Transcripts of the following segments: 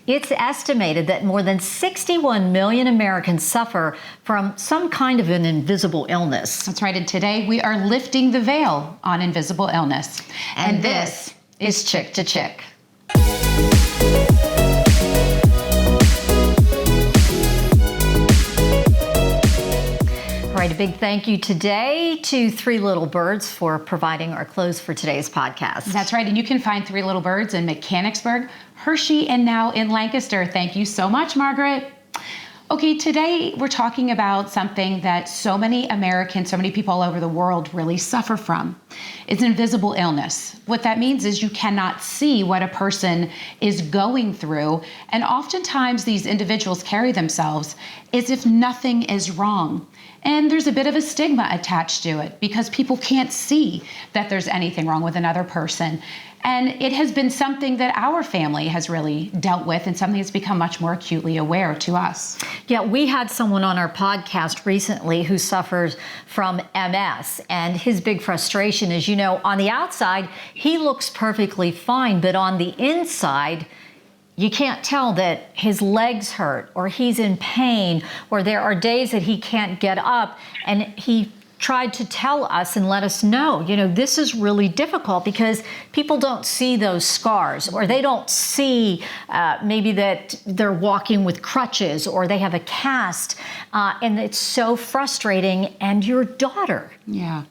It's estimated that more than 61 million Americans suffer from some kind of an invisible illness. That's right. And today we are lifting the veil on invisible illness. And this is Chick to Chick. All right, a big thank you today to Three Little Birds for providing our clothes for today's podcast. That's right. And you can find Three Little Birds in Mechanicsburg, Hershey, and now in Lancaster. Thank you so much, Margaret. Okay, today we're talking about something that so many Americans, so many people all over the world really suffer from. It's invisible illness. What that means is you cannot see what a person is going through. And oftentimes these individuals carry themselves as if nothing is wrong. And there's a bit of a stigma attached to it because people can't see that there's anything wrong with another person. And it has been something that our family has really dealt with and something that's become much more acutely aware to us. Yeah, we had someone on our podcast recently who suffers from MS, and his big frustration is, on the outside, he looks perfectly fine, but on the inside, you can't tell that his legs hurt or he's in pain or there are days that he can't get up. And he tried to tell us and let us know, this is really difficult because people don't see those scars, or they don't see maybe that they're walking with crutches or they have a cast. And it's so frustrating. And your daughter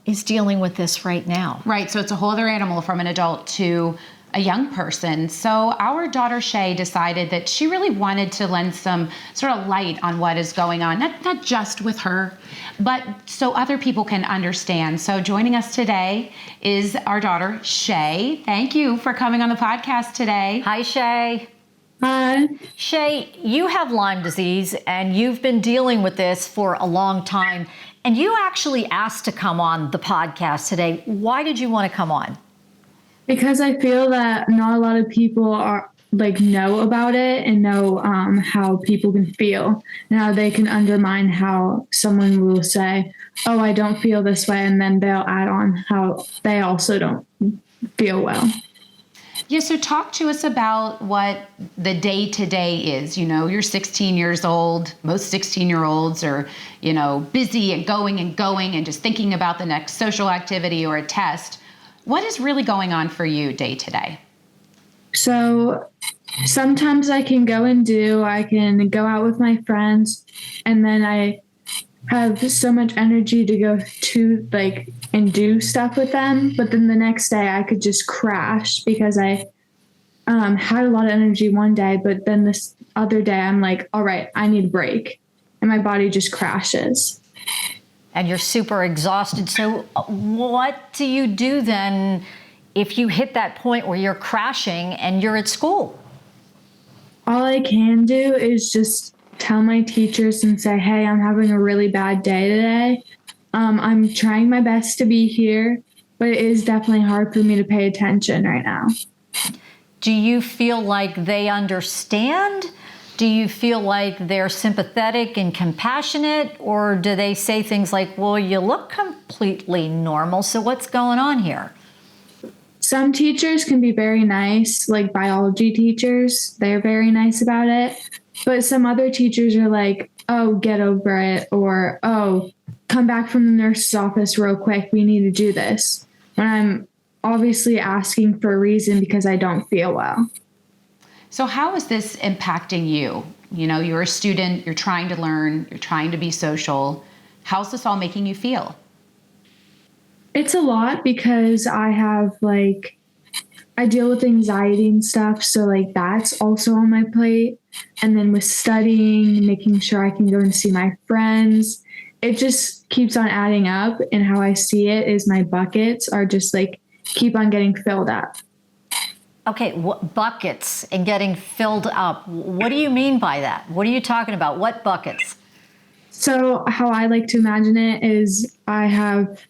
is dealing with this right now. Right. So it's a whole other animal from an adult to a young person. So our daughter Shay decided that she really wanted to lend some sort of light on what is going on, not just with her, but so other people can understand. So joining us today is our daughter Shay. Thank you for coming on the podcast today. Hi, Shay. Hi. Shay, you have Lyme disease and you've been dealing with this for a long time. And you actually asked to come on the podcast today. Why did you want to come on? Because I feel that not a lot of people know about it and know how people can feel and how they can undermine how someone will say, oh, I don't feel this way. And then they'll add on how they also don't feel well. Yeah, so talk to us about what the day-to-day is. You're 16 years old. Most 16-year-olds are, busy and going and just thinking about the next social activity or a test. What is really going on for you day to day? So sometimes I can go out with my friends, and then I have so much energy to go to and do stuff with them. But then the next day I could just crash because I had a lot of energy one day, but then this other day I'm like, all right, I need a break. And my body just crashes. And you're super exhausted. So what do you do then if you hit that point where you're crashing and you're at school? All I can do is just tell my teachers and say, hey, I'm having a really bad day today. I'm trying my best to be here, but it is definitely hard for me to pay attention right now. Do you feel like they understand? Do you feel like they're sympathetic and compassionate, or do they say things like, well, you look completely normal, so what's going on here? Some teachers can be very nice, like biology teachers. They're very nice about it. But some other teachers are like, oh, get over it, or, oh, come back from the nurse's office real quick. We need to do this. When I'm obviously asking for a reason because I don't feel well. So how is this impacting you? You're a student, you're trying to learn, you're trying to be social. How's this all making you feel? It's a lot because I have I deal with anxiety and stuff. So that's also on my plate. And then with studying, making sure I can go and see my friends, it just keeps on adding up. And how I see it is my buckets are just keep on getting filled up. Okay, what buckets and getting filled up? What do you mean by that? What are you talking about? What buckets? So how I like to imagine it is I have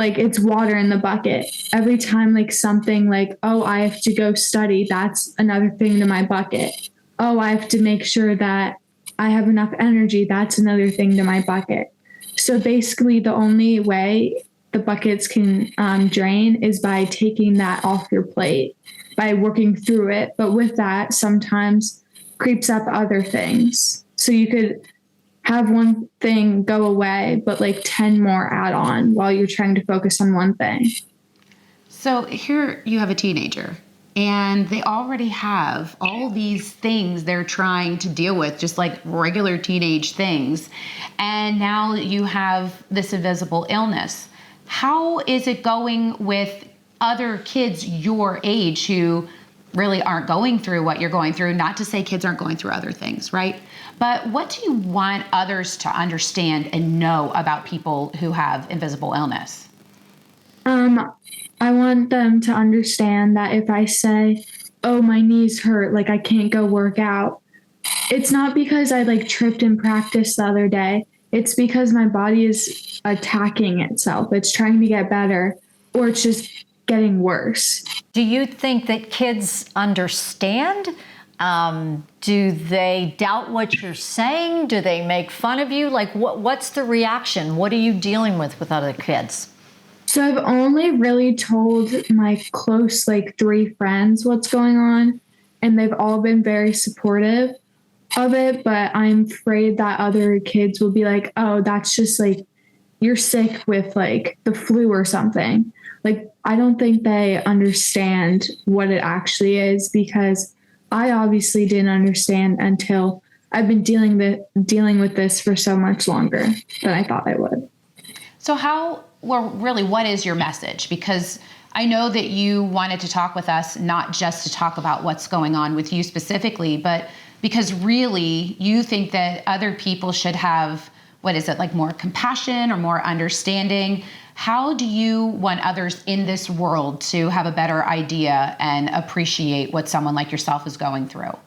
it's water in the bucket. Every time something oh, I have to go study, that's another thing to my bucket. Oh, I have to make sure that I have enough energy, that's another thing to my bucket. So basically the only way the buckets can drain is by taking that off your plate. by working through it. But with that, sometimes creeps up other things. So you could have one thing go away, but like 10 more add on while you're trying to focus on one thing. So here you have a teenager, and they already have all these things they're trying to deal with, just like regular teenage things. And now you have this invisible illness. How is it going with other kids your age who really aren't going through what you're going through? Not to say kids aren't going through other things, right? But what do you want others to understand and know about people who have invisible illness? I want them to understand that if I say, oh, my knees hurt, like I can't go work out, it's not because I like tripped in practice the other day. It's because my body is attacking itself. It's trying to get better, or it's just getting worse. Do you think that kids understand? Do they doubt what you're saying? Do they make fun of you? Like, what's the reaction? What are you dealing with other kids? So I've only really told my close, like 3 friends what's going on, and they've all been very supportive of it. But I'm afraid that other kids will be like, oh, that's just like, you're sick with like the flu or something. Like, I don't think they understand what it actually is, because I obviously didn't understand until I've been dealing with this for so much longer than I thought I would. So what is your message? Because I know that you wanted to talk with us, not just to talk about what's going on with you specifically, but because really you think that other people should have, like more compassion or more understanding. How do you want others in this world to have a better idea and appreciate what someone like yourself is going through?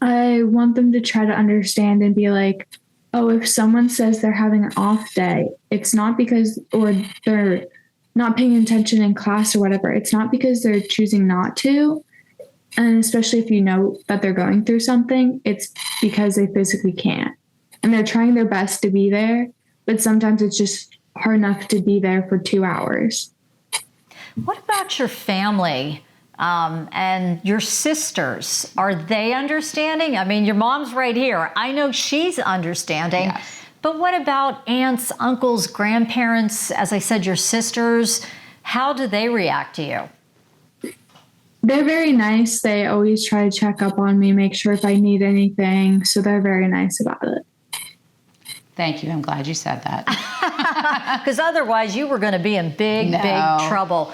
I want them to try to understand and be like, oh, if someone says they're having an off day, it's not because, or they're not paying attention in class or whatever. It's not because they're choosing not to. And especially if you know that they're going through something, it's because they physically can't. And they're trying their best to be there, but sometimes it's just hard enough to be there for 2 hours. What about your family and your sisters? Are they understanding? I mean, your mom's right here. I know she's understanding. Yes. But what about aunts, uncles, grandparents? As I said, your sisters, how do they react to you? They're very nice. They always try to check up on me, make sure if I need anything. So they're very nice about it. Thank you. I'm glad you said that. Because otherwise you were going to be in big trouble.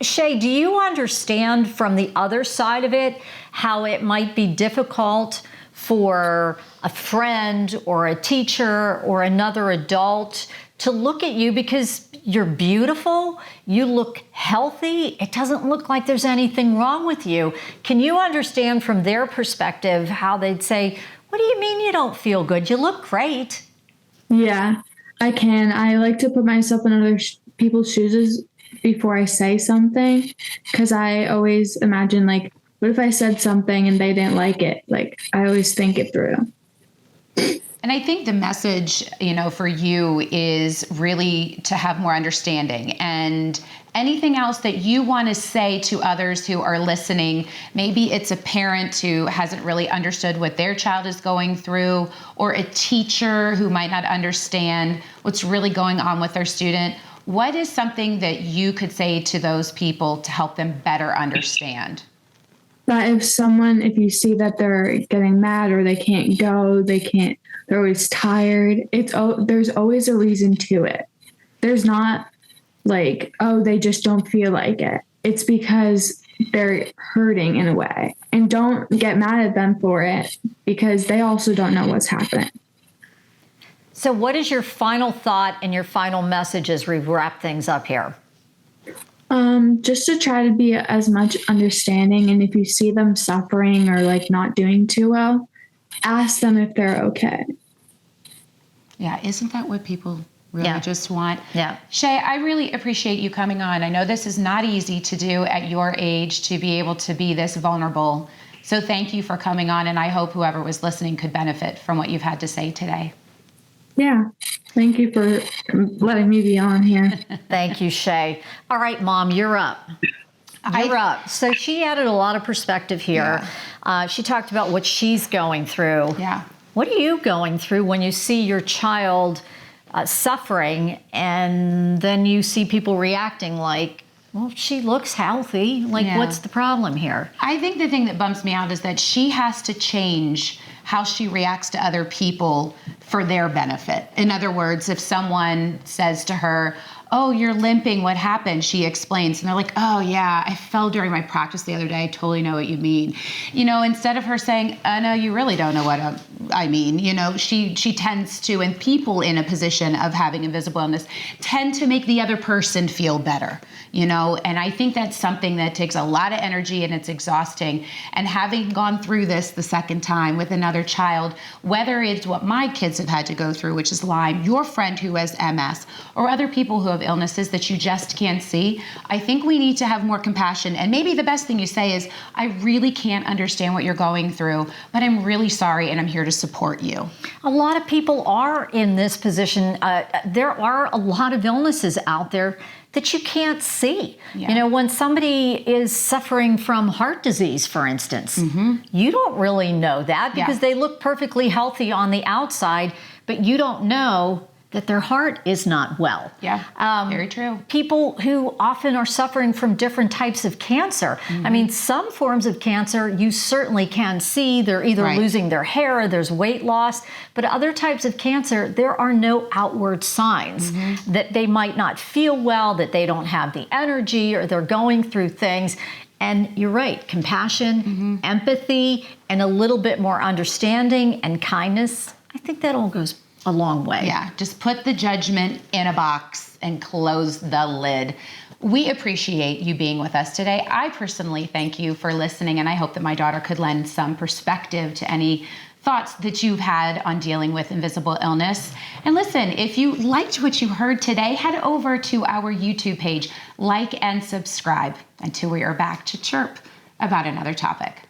Shay, do you understand from the other side of it how it might be difficult for a friend or a teacher or another adult to look at you because you're beautiful, you look healthy, it doesn't look like there's anything wrong with you? Can you understand from their perspective how they'd say, what do you mean you don't feel good? You look great. Yeah, I can. I like to put myself in other people's shoes before I say something, because I always imagine, like, what if I said something and they didn't like it? Like, I always think it through. And I think the message, for you is really to have more understanding, and anything else that you want to say to others who are listening. Maybe it's a parent who hasn't really understood what their child is going through, or a teacher who might not understand what's really going on with their student. What is something that you could say to those people to help them better understand? That if you see that they're getting mad or they can't go, they're always tired, there's always a reason to it. There's not like, oh, they just don't feel like it. It's because they're hurting in a way. And don't get mad at them for it, because they also don't know what's happening. So what is your final thought and your final message as we wrap things up here? Just to try to be as much understanding. And if you see them suffering or like not doing too well, ask them if they're okay. Yeah, isn't that what people really just want? Yeah. Shay, I really appreciate you coming on. I know this is not easy to do at your age, to be able to be this vulnerable. So thank you for coming on, and I hope whoever was listening could benefit from what you've had to say today. Yeah. Thank you for letting me be on here. Thank you, Shay. All right, Mom, you're up. You're up. So she added a lot of perspective here. She talked about what she's going through. Yeah. What are you going through when you see your child suffering and then you see people reacting like, well, she looks healthy. Like, what's the problem here? I think the thing that bumps me out is that she has to change how she reacts to other people for their benefit. In other words, if someone says to her, oh, you're limping, what happened? She explains, and they're like, oh yeah, I fell during my practice the other day. I totally know what you mean. You know, instead of her saying, oh no, you really don't know what I mean. You know, she tends to, and people in a position of having invisible illness tend to make the other person feel better, you know, and I think that's something that takes a lot of energy and it's exhausting. And having gone through this the second time with another child, whether it's what my kids have had to go through, which is Lyme, your friend who has MS, or other people who have illnesses that you just can't see, I think we need to have more compassion. And maybe the best thing you say is, I really can't understand what you're going through, but I'm really sorry and I'm here to support you. A lot of people are in this position. There are a lot of illnesses out there that you can't see. Yeah. You know, when somebody is suffering from heart disease, for instance, you don't really know that because they look perfectly healthy on the outside, but you don't know that their heart is not well. Yeah, very true. People who often are suffering from different types of cancer. I mean, some forms of cancer you certainly can see. They're either losing their hair or there's weight loss. But other types of cancer, there are no outward signs that they might not feel well, that they don't have the energy, or they're going through things. And you're right, compassion, empathy, and a little bit more understanding and kindness, I think that all goes a long way. Yeah, just put the judgment in a box and close the lid. We appreciate you being with us today. I personally thank you for listening, and I hope that my daughter could lend some perspective to any thoughts that you've had on dealing with invisible illness. And listen, if you liked what you heard today, head over to our YouTube page, like and subscribe until we are back to chirp about another topic.